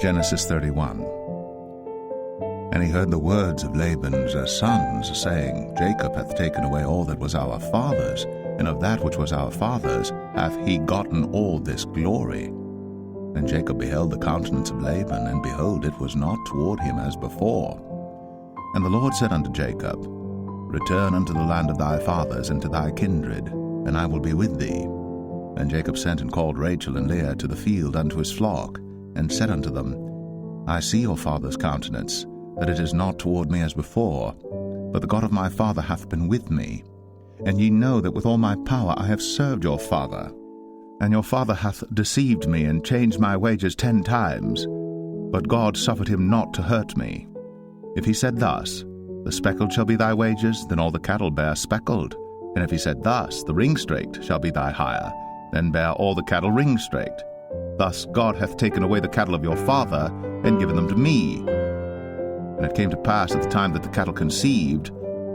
Genesis 31. And he heard the words of Laban's sons, saying, Jacob hath taken away all that was our father's, and of that which was our father's hath he gotten all this glory. And Jacob beheld the countenance of Laban, and behold, it was not toward him as before. And the Lord said unto Jacob, Return unto the land of thy fathers, and to thy kindred, and I will be with thee. And Jacob sent and called Rachel and Leah to the field unto his flock, and said unto them, I see your father's countenance, that it is not toward me as before, but the God of my father hath been with me. And ye know that with all my power I have served your father. And your father hath deceived me, and changed my wages 10 times. But God suffered him not to hurt me. If he said thus, The speckled shall be thy wages, then all the cattle bear speckled. And if he said thus, The ring-straked shall be thy hire, then bear all the cattle ring-straked. Thus God hath taken away the cattle of your father, and given them to me. And it came to pass at the time that the cattle conceived,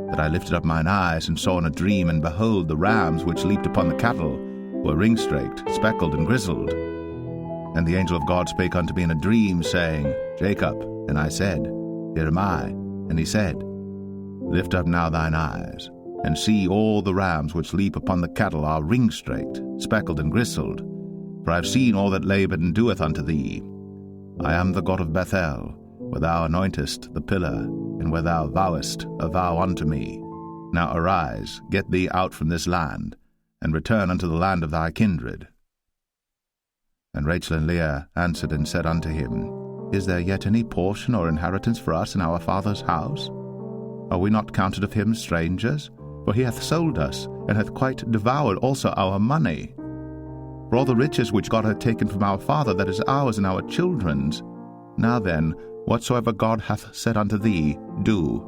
that I lifted up mine eyes, and saw in a dream, and behold, the rams which leaped upon the cattle were ring-straked, speckled, and grizzled. And the angel of God spake unto me in a dream, saying, Jacob. And I said, Here am I. And he said, Lift up now thine eyes, and see all the rams which leap upon the cattle are ring-straked, speckled, and grizzled. For I have seen all that Laban doeth unto thee. I am the God of Bethel, where thou anointest the pillar, and where thou vowest a vow unto me. Now arise, get thee out from this land, and return unto the land of thy kindred. And Rachel and Leah answered and said unto him, Is there yet any portion or inheritance for us in our father's house? Are we not counted of him strangers? For he hath sold us, and hath quite devoured also our money. For all the riches which God hath taken from our father, that is ours and our children's. Now then, whatsoever God hath said unto thee, do.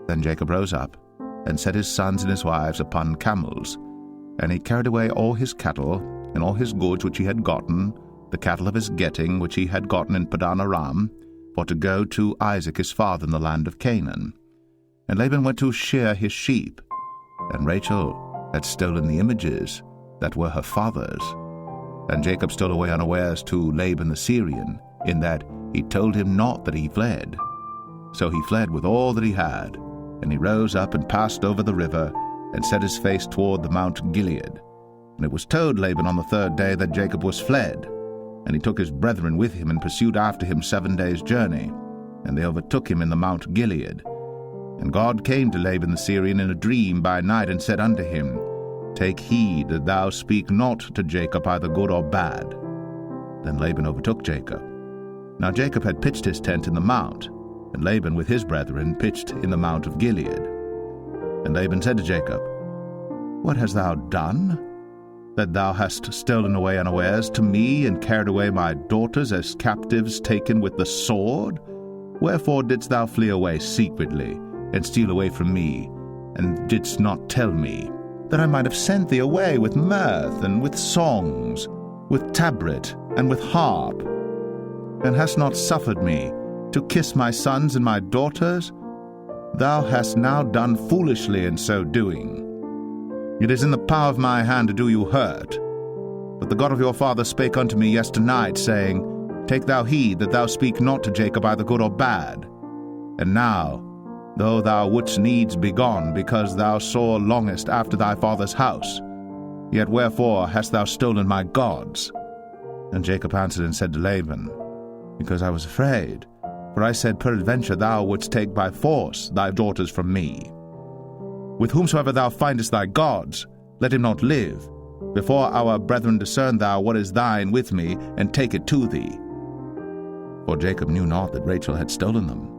Then Jacob rose up, and set his sons and his wives upon camels. And he carried away all his cattle, and all his goods which he had gotten, the cattle of his getting which he had gotten in Padan Aram, for to go to Isaac his father in the land of Canaan. And Laban went to shear his sheep, and Rachel had stolen the images that were her father's. And Jacob stole away unawares to Laban the Syrian, in that he told him not that he fled. So he fled with all that he had, and he rose up and passed over the river, and set his face toward the Mount Gilead. And it was told Laban on the 3rd day that Jacob was fled. And he took his brethren with him, and pursued after him 7 days' journey. And they overtook him in the Mount Gilead. And God came to Laban the Syrian in a dream by night, and said unto him, Take heed that thou speak not to Jacob either good or bad. Then Laban overtook Jacob. Now Jacob had pitched his tent in the mount, and Laban with his brethren pitched in the Mount of Gilead. And Laban said to Jacob, What hast thou done, that thou hast stolen away unawares to me, and carried away my daughters as captives taken with the sword? Wherefore didst thou flee away secretly, and steal away from me, and didst not tell me, that I might have sent thee away with mirth, and with songs, with tabret, and with harp, and hast not suffered me to kiss my sons and my daughters? Thou hast now done foolishly in so doing. It is in the power of my hand to do you hurt. But the God of your father spake unto me yesternight, saying, Take thou heed that thou speak not to Jacob either good or bad. And now, though thou wouldst needs be gone, because thou sore longest after thy father's house, yet wherefore hast thou stolen my gods? And Jacob answered and said to Laban, Because I was afraid, for I said, Peradventure thou wouldst take by force thy daughters from me. With whomsoever thou findest thy gods, let him not live. Before our brethren discern thou what is thine with me, and take it to thee. For Jacob knew not that Rachel had stolen them.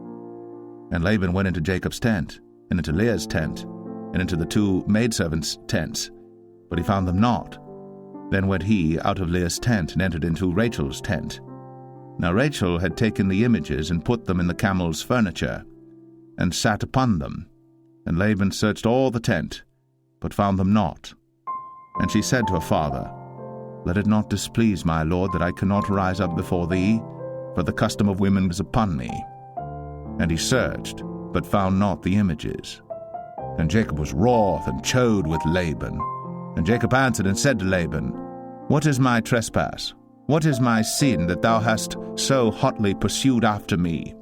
And Laban went into Jacob's tent, and into Leah's tent, and into the 2 maidservants' tents, but he found them not. Then went he out of Leah's tent, and entered into Rachel's tent. Now Rachel had taken the images, and put them in the camel's furniture, and sat upon them. And Laban searched all the tent, but found them not. And she said to her father, Let it not displease my lord that I cannot rise up before thee, for the custom of women is upon me. And he searched, but found not the images. And Jacob was wroth, and chode with Laban. And Jacob answered and said to Laban, What is my trespass? What is my sin, that thou hast so hotly pursued after me?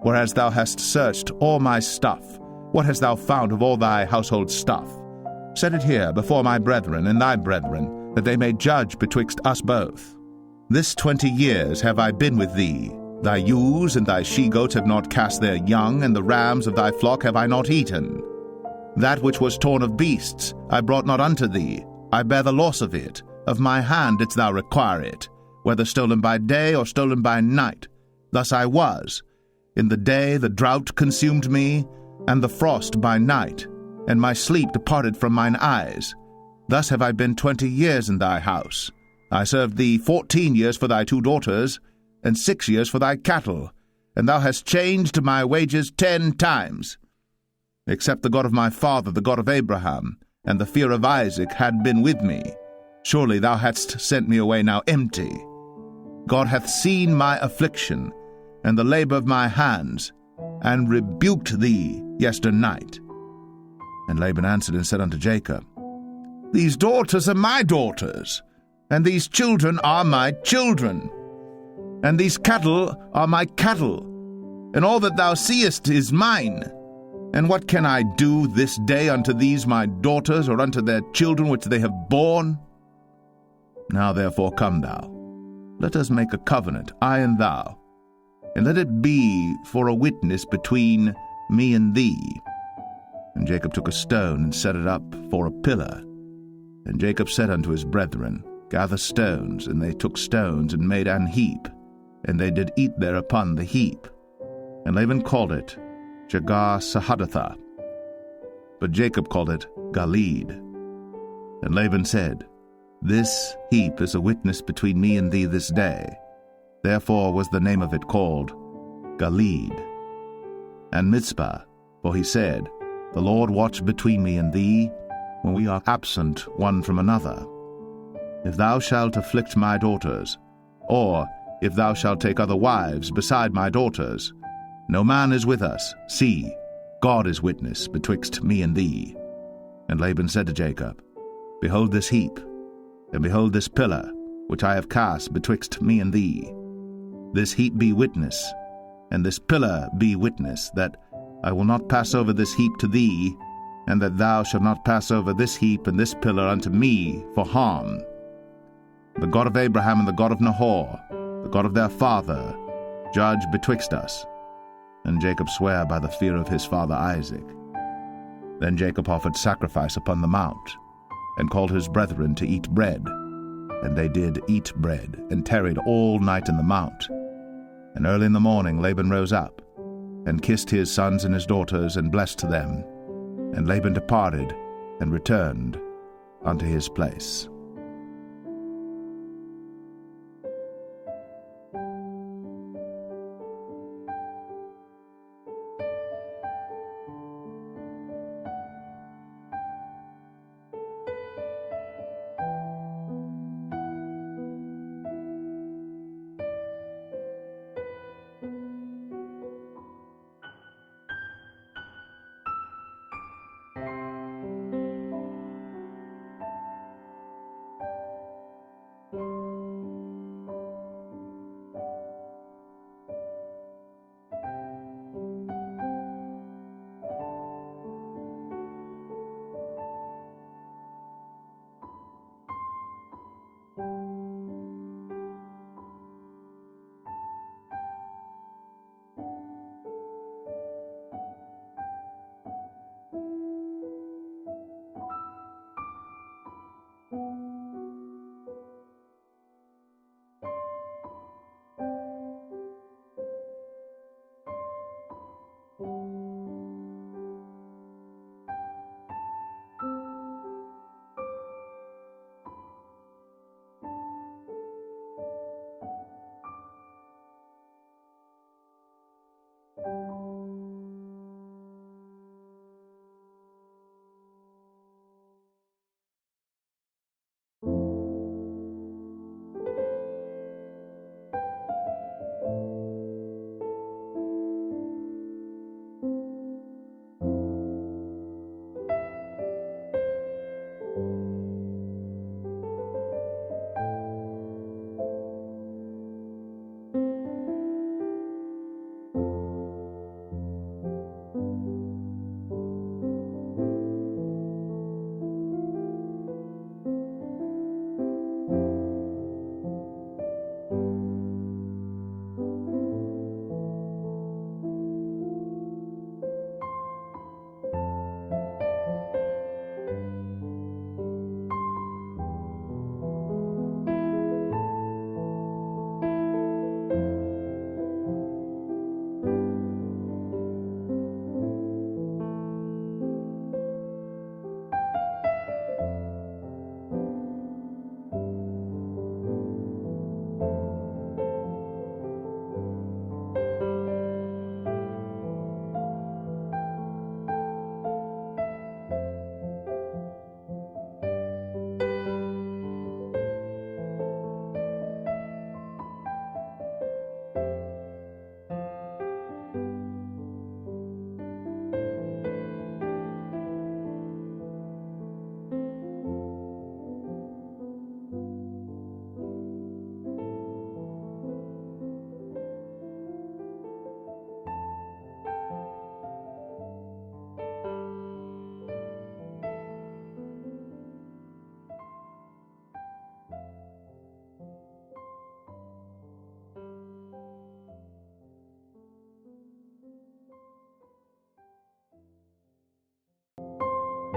Whereas thou hast searched all my stuff, what hast thou found of all thy household stuff? Set it here before my brethren and thy brethren, that they may judge betwixt us both. This 20 years have I been with thee. Thy ewes and thy she-goats have not cast their young, and the rams of thy flock have I not eaten. That which was torn of beasts I brought not unto thee. I bear the loss of it. Of my hand didst thou require it, whether stolen by day or stolen by night. Thus I was. In the day the drought consumed me, and the frost by night, and my sleep departed from mine eyes. Thus have I been 20 years in thy house. I served thee 14 years for thy 2 daughters, and 6 years for thy cattle, and thou hast changed my wages 10 times. Except the God of my father, the God of Abraham, and the fear of Isaac had been with me, surely thou hadst sent me away now empty. God hath seen my affliction, and the labor of my hands, and rebuked thee yesternight. And Laban answered and said unto Jacob, These daughters are my daughters, and these children are my children, and these cattle are my cattle, and all that thou seest is mine. And what can I do this day unto these my daughters, or unto their children which they have borne? Now therefore come thou, let us make a covenant, I and thou, and let it be for a witness between me and thee. And Jacob took a stone and set it up for a pillar. And Jacob said unto his brethren, Gather stones. And they took stones and made an heap, and they did eat thereupon the heap. And Laban called it Jegar-sahadathah, but Jacob called it Galeed. And Laban said, This heap is a witness between me and thee this day. Therefore was the name of it called Galeed. And Mizpah, for he said, The Lord watch between me and thee, when we are absent one from another. If thou shalt afflict my daughters, or if thou shalt take other wives beside my daughters, no man is with us. See, God is witness betwixt me and thee. And Laban said to Jacob, Behold this heap, and behold this pillar, which I have cast betwixt me and thee. This heap be witness, and this pillar be witness, that I will not pass over this heap to thee, and that thou shalt not pass over this heap and this pillar unto me for harm. The God of Abraham and the God of Nahor, the God of their father, judge betwixt us. And Jacob sware by the fear of his father Isaac. Then Jacob offered sacrifice upon the mount, and called his brethren to eat bread. And they did eat bread, and tarried all night in the mount. And early in the morning Laban rose up, and kissed his sons and his daughters, and blessed them. And Laban departed, and returned unto his place.